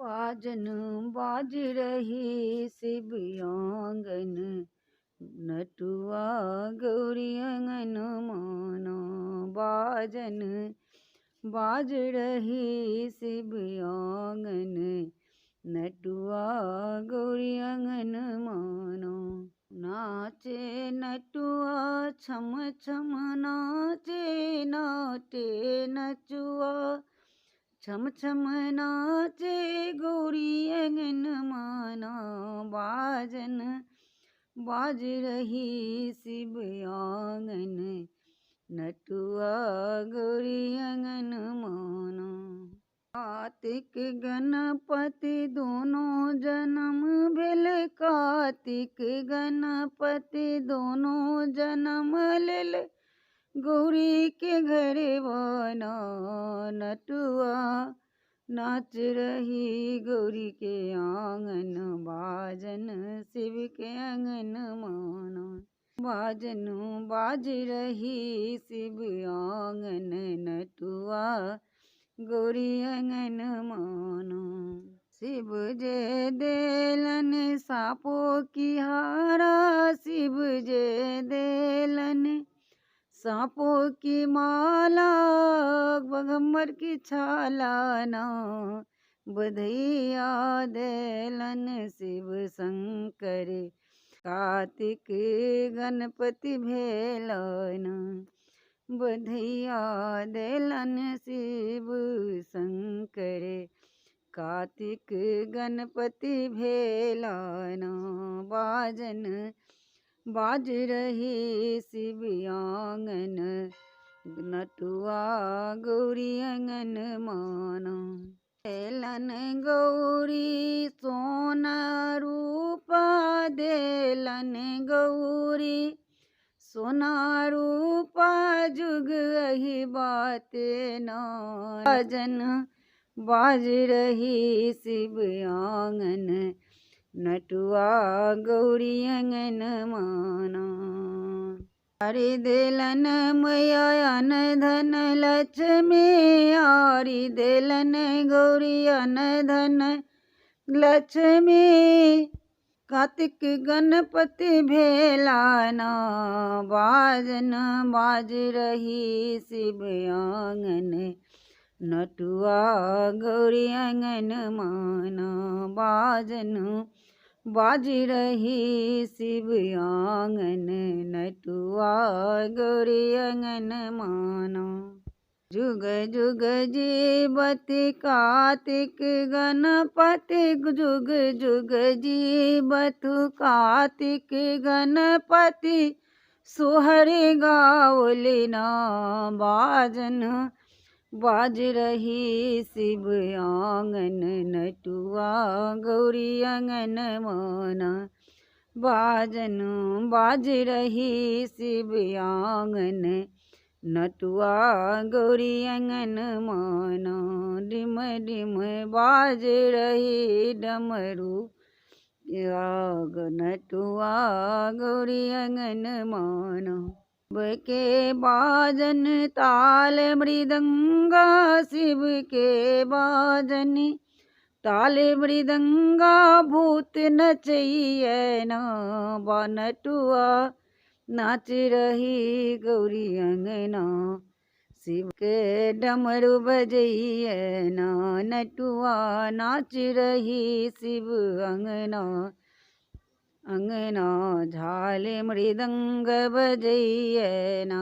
बाजन बाज रही शिव आंगन, नटुआ गौरी अंगन माना। बाजन बाज रही शिव आंगन, नटुआ गौरी अंगन माना। नाचे नटुआ छम छम नाचे, नाटे नचुआ छम छम नाचे गौरी अंगन माना। बाजन बाज रही शिव आंगन, नटुआ गौरी अंगन माना। कार्तिक गणपति दोनों जन्म भेल, कार्तिक गणपति दोनों जन्म लेल, गौरी के घर बना। नटुआ नाच रही गौरी के आंगन, बाजन शिव के अंगन माना। बाजन बाज रही शिव आंगन, नटुआ गौरी अंगन माना। शिव जे देलन सापो की हारा, शिव जे देलन सांपों की माला, बगम्बर की छाला ना। बधैया देलन शिव शंकर, कार्तिक गणपति भेलन। बधैया देलन शिव शंकर, कार्तिक गणपति भेलन। बाजन बाज रही शिव आंगन, नटुआ गौरी अंगन माना। देलन गौरी सोना रूपा, देलन गौरी सोना रूपा, जुग अही बात ना। बाजन बाज रही शिव आंगन, नटुआ गौरी अंगन माना। आरी देलन मैया अन धन लक्ष्मी, आरी देलन गौरी अन धन लक्ष्मी, कार्तिक गणपति भेलाना। बाजन बाज रही शिव आंगन, नटुआ गौरी अंगन माना। बाजन बाज रही शिव आंगन, नटुआ गौरी अंगन माना। जुग जुग जीवति कार्तिक गणपति, जुग जुग जीवतु कार्तिक गणपति, सोहरे गावलिना। बाजन बाज रही शिव आंगन, नटुआ गौरी अंगन माना। बाजन बाज रही शिव आंगन, नटुआ गौरी अंगन माना। डिम डिम बाज रही डमरू, नटुआ गौरी अंगन माना। के बाजन ताल मृदंगा, शिव के बाजन ताल मृदंगा, भूत नचैये ना। नटुआ नाच रही गौरी अंगना, शिव के डमरू बजैये ना। नटुआ नाच रही शिव अंगना, अंगना झाल मृदंग बजैये ना।